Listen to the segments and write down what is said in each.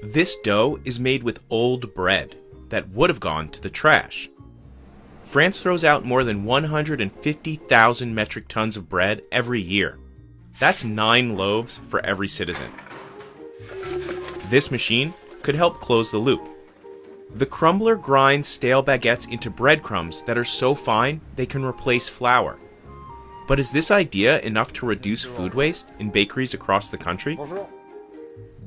This dough is made with old bread that would have gone to the trash. France throws out more than 150,000 metric tons of bread every year. That's 9 loaves for every citizen. This machine could help close the loop. The crumbler grinds stale baguettes into breadcrumbs that are so fine they can replace flour. But is this idea enough to reduce food waste in bakeries across the country?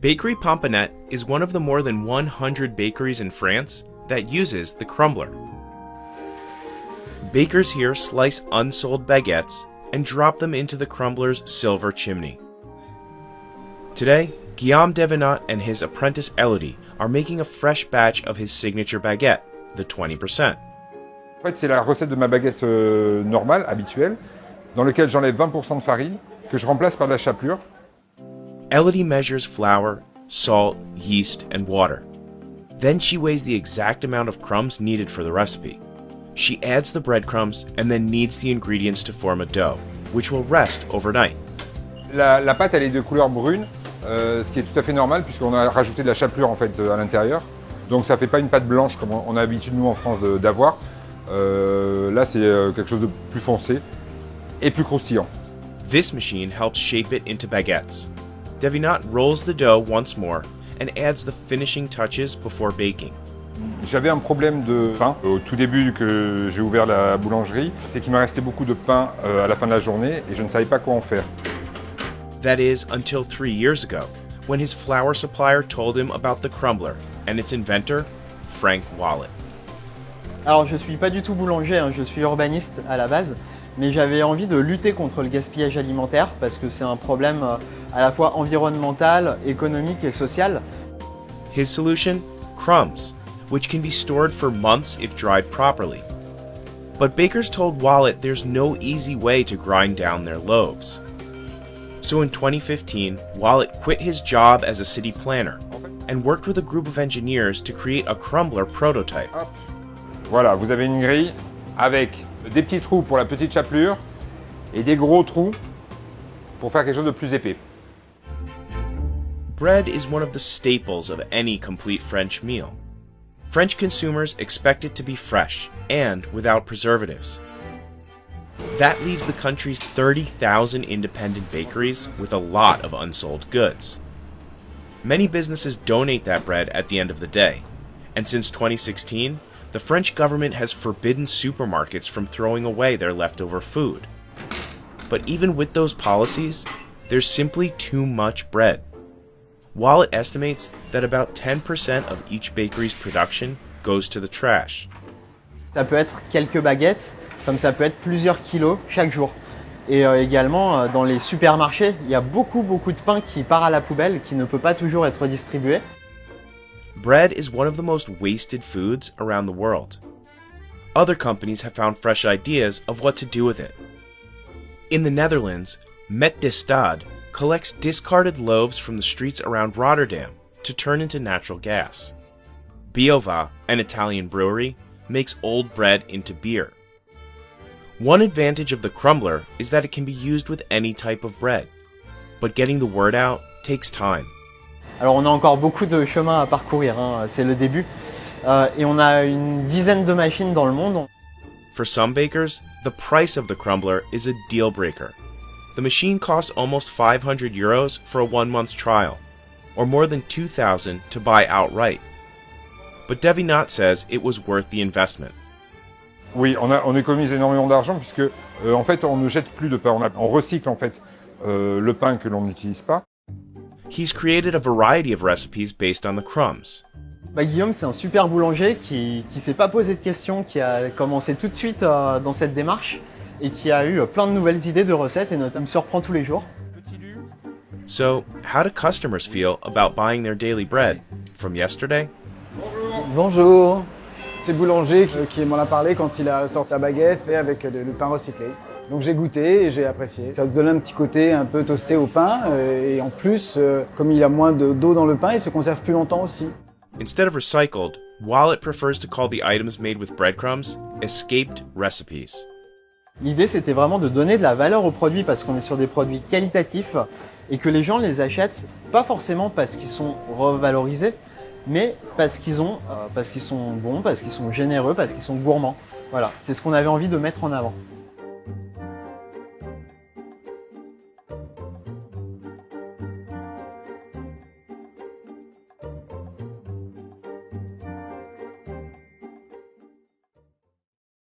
Bakery Pomponnet is one of the more than 100 bakeries in France that uses the crumbler. Bakers here slice unsold baguettes and drop them into the crumbler's silver chimney. Today, Guillaume Devenant and his apprentice Elodie are making a fresh batch of his signature baguette, the 20%. En fait, c'est la recette de ma baguette normale, habituelle, dans laquelle j'enlève 20% de farine, que je remplace par de la chapelure. Elodie measures flour, salt, yeast, and water. Then she weighs the exact amount of crumbs needed for the recipe. She adds the breadcrumbs and then kneads the ingredients to form a dough, which will rest overnight. La pâte, elle est de couleur brune, ce qui est tout à fait normal puisqu'on a rajouté de la chapelure en fait à l'intérieur. Donc ça fait pas une pâte blanche comme on a l'habitude nous en France d'avoir. Là, c'est quelque chose de plus foncé et plus croustillant. This machine helps shape it into baguettes. Devenant rolls the dough once more and adds the finishing touches before baking. J'avais un problème de pain au tout début que j'ai ouvert la boulangerie. C'est qu'il me restait beaucoup de pain à la fin de la journée et je ne savais pas quoi en faire. That is, until 3 years ago, when his flour supplier told him about the crumbler and its inventor, Frank Wallet. Alors je suis pas du tout boulanger, hein, je suis urbaniste à la base, mais j'avais envie de lutter contre le gaspillage alimentaire parce que c'est un problème à la fois environnemental, économique et social. His solution? Crumbs, which can be stored for months if dried properly. But bakers told Wallet there's no easy way to grind down their loaves. So in 2015, Wallet quit his job as a city planner and worked with a group of engineers to create a crumbler prototype. Voilà, vous avez une grille avec des petits trous pour la petite chapelure et des gros trous pour faire quelque chose de plus épais. Bread is one of the staples of any complete French meal. French consumers expect it to be fresh and without preservatives. That leaves the country's 30,000 independent bakeries with a lot of unsold goods. Many businesses donate that bread at the end of the day, and since 2016, the French government has forbidden supermarkets from throwing away their leftover food. But even with those policies, there's simply too much bread. Wallet estimates that about 10% of each bakery's production goes to the trash. Ça peut être quelques baguettes, comme ça peut être plusieurs kilos chaque jour. Et également, dans les supermarchés, il y a beaucoup de pain qui part à la poubelle, qui ne peut pas toujours être distribué. Bread is one of the most wasted foods around the world. Other companies have found fresh ideas of what to do with it. In the Netherlands, Met de Stad collects discarded loaves from the streets around Rotterdam to turn into natural gas. Biova, an Italian brewery, makes old bread into beer. One advantage of the crumbler is that it can be used with any type of bread, but getting the word out takes time. Alors on a encore beaucoup de chemin à parcourir, hein, c'est le début, et on a une dizaine de machines dans le monde. For some bakers, the price of the crumbler is a deal breaker. The machine costs almost €500 for a 1-month trial, or more than $2,000 to buy outright. But Devenant says it was worth the investment. Oui, on économise énormément d'argent puisque en fait on ne jette plus de pain, on recycle en fait le pain que l'on n'utilise pas. He's created a variety of recipes based on the crumbs. Guillaume, c'est un super boulanger qui s'est pas posé de questions, qui a commencé tout de suite dans cette démarche et qui a eu plein de nouvelles idées de recettes et notamment me surprend tous les jours. So, how do customers feel about buying their daily bread from yesterday? Bonjour. C'est le boulanger qui m'en a parlé quand il a sorti sa baguette et avec le pain recyclé. Donc j'ai goûté et j'ai apprécié. Ça donne un petit côté un peu toasté au pain et en plus, comme il y a moins d'eau dans le pain, il se conserve plus longtemps aussi. Instead of recycled, Wallet prefers to call the items made with breadcrumbs escaped recipes. L'idée, c'était vraiment de donner de la valeur aux produits parce qu'on est sur des produits qualitatifs et que les gens les achètent pas forcément parce qu'ils sont revalorisés, mais parce qu'ils sont bons, parce qu'ils sont généreux, parce qu'ils sont gourmands. Voilà, c'est ce qu'on avait envie de mettre en avant.